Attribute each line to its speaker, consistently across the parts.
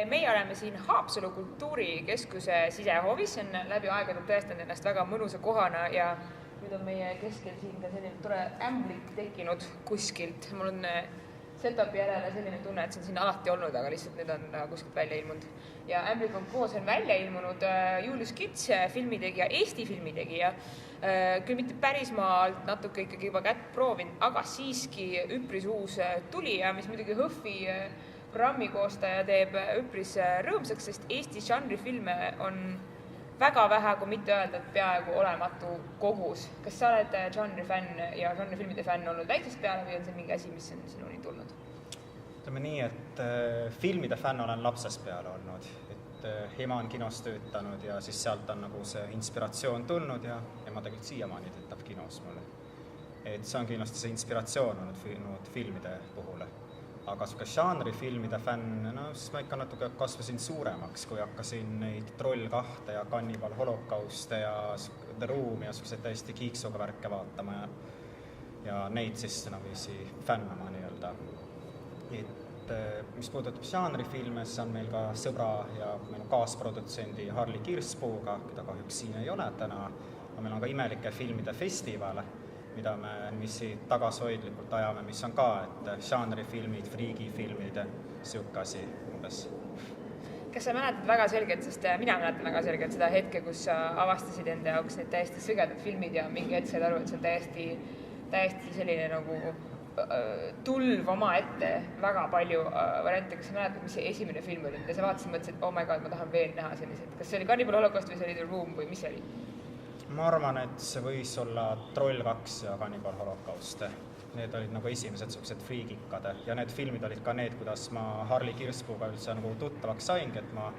Speaker 1: Meie oleme siin Haapsalu kultuurikeskuse sisehoovis, see on läbi aegade tõestanud ennast väga mõnusa kohana ja nüüd on meie keskel siin ka selline tore ämblik tekkinud kuskilt. Mul on setupi järele selline tunne, et see on siin alati olnud, aga lihtsalt nüüd on kuskilt välja ilmunud. Ja ämblik on koos on välja ilmunud Julius Kits, filmitegija, Eesti filmitegija, küll mitte päris maalt natuke ikkagi juba kätt proovin, aga siiski üpris uus tulija, mis muidugi Hõhvi programmi koostaja teeb üpris rõõmsaks, sest Eesti žanrifilme on väga vähe, kui mitte öelda, et peaaegu olematu kogus. Kas sa oled žanrifänn ja žanrifilmide fänn olnud väiksest peale või on see mingi asi, mis on sinuni tulnud?
Speaker 2: Ütleme nii, et filmide fänn olen lapsest peale olnud. Et ema on kinos töötanud ja siis sealt on nagu see inspiratsioon tulnud ja ema tegelikult siiamaani töötab kinos mulle. Et see on kindlasti see inspiratsioon olnud filmide puhul. Aga žanrifilmide fänn, siis ma ikka natuke kasvasin suuremaks, kui hakkasin neid Troll 2 ja Cannibal Holocauste ja The Room ja selliseid täiesti kiiksuga värke vaatama ja neid siis naviisi fännama nii-öelda. Et mis puudutab žanrifilme, siis on meil ka sõbra ja meil on kaasprodutsendi Harli Kirspooga, keda kahjuks siin ei ole täna. Meil on ka imelike filmide festival, mida me tagasihoidlikult ajame, mis on ka, et žanrifilmid, friigifilmid, siuke asi umbes.
Speaker 1: Kas sa mäletad väga selgelt, sest mina mäletan väga selgelt seda hetke, kus sa avastasid enda jaoks need täiesti sõgedad filmid ja mingi hetk said aru, et see on täiesti selline nagu tulv oma ette väga palju variante. Kas sa mäletad, mis see esimene film oli, mida sa vaatasid, mõtlesid, et oh my god, ma tahan veel näha sellised. Kas see oli Cannibal Holocaust või see oli The Room või mis see oli?
Speaker 2: Ma arvan, et see võis olla Troll 2 ja Cannibal Holocaust. Need olid nagu esimesed sellised friigikad ja need filmid olid ka need, kuidas ma Harli Kirspooga üldse nagu tuttavaks saingi, et ma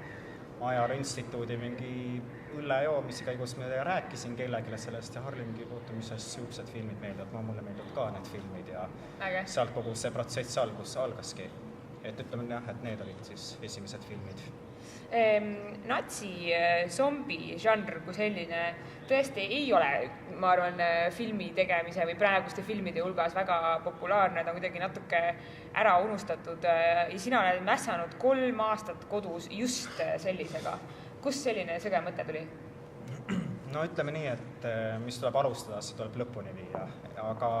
Speaker 2: Ajar instituudi mingi õllejoomise käigus me rääkisin kellelegi sellest ja Harli mingi puutumisest siuksed filmid meeldivad, mulle meeldivad ka need filmid ja sealt kogu see protsess algaski. Et ütleme jah, et need olid siis esimesed filmid.
Speaker 1: Natsi zombi žanr kui selline tõesti ei ole, ma arvan, filmi tegemise või praeguste filmide hulgas väga populaarne, ta on kuidagi natuke ära unustatud ja sina oled mässanud 3 aastat kodus just sellisega. Kust selline sõge mõte tuli?
Speaker 2: No ütleme nii, et mis tuleb alustada, see tuleb lõpuni viia, aga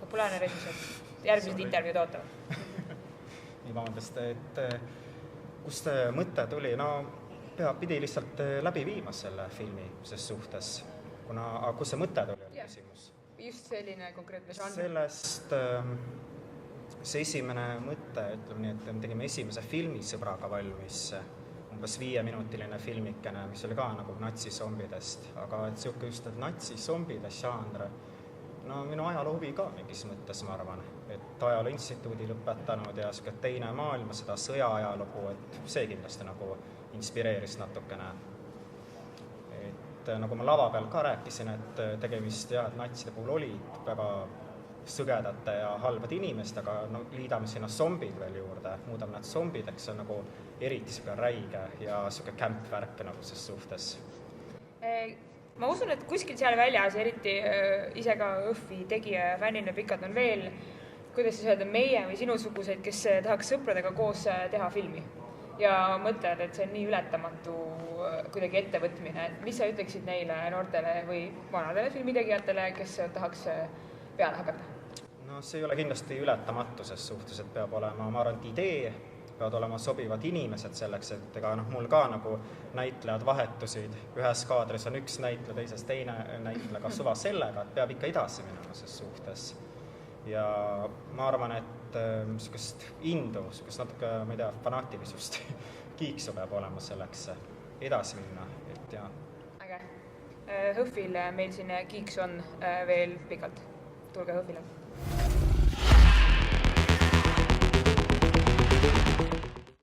Speaker 1: populaarne režissöör, järgmised intervjuud ootavad.
Speaker 2: Nii vabandust, et kust mõte tuli? No pidi lihtsalt läbi viima selle filmi ses suhtes. Aga kus see mõte tuli? Küsimus?
Speaker 1: Just selline konkreetne žanr.
Speaker 2: Sellest see esimene mõte, ütleme nii, et me tegime esimese filmi sõbraga valmis, umbes 5-minutiline filmikene, mis oli ka nagu natsisombidest, aga et siuke just natsisombide žanr, no minu ajaloo huvi ka mingis mõttes, ma arvan, et ajaloo instituudi lõpetanud ja teine maailma, seda sõja ajalugu, et see kindlasti nagu inspireeris natukene. Et nagu ma lava peal ka rääkisin, et tegemist et natside puhul olid väga sõgedate ja halbade inimest, aga liidame sinna zombid veel juurde, muudame nad zombideks, see on nagu eriti siuke räige ja siuke kämpvärk nagu ses suhtes.
Speaker 1: Ma usun, et kuskil seal väljas, eriti ise ka Hõhvi tegija ja fännina pikalt on veel, kuidas siis öelda, meie või sinusuguseid, kes tahaks sõpradega koos teha filmi ja mõtlevad, et see on nii ületamatu kuidagi ettevõtmine. Mis sa ütleksid neile noortele või vanadele filmitegijatele, kes tahaks peale hakata?
Speaker 2: No see ei ole kindlasti ületamatu ses suhtes, et peab olema, ma arvan, idee, peavad olema sobivad inimesed selleks, et ega mul ka nagu näitlejad vahetusid, ühes kaadris on üks näitleja, teises teine näitleja, ka suva sellega, et peab ikka edasi minema ses suhtes. Ja ma arvan, et niisugust indu, niisugust natuke, ma ei tea, fanaatilisust kiiksu peab olema selleks edasi minna, et jah.
Speaker 1: Äge. Hõhvil meil siin kiiks on veel pikalt. Tulge Hõhvile.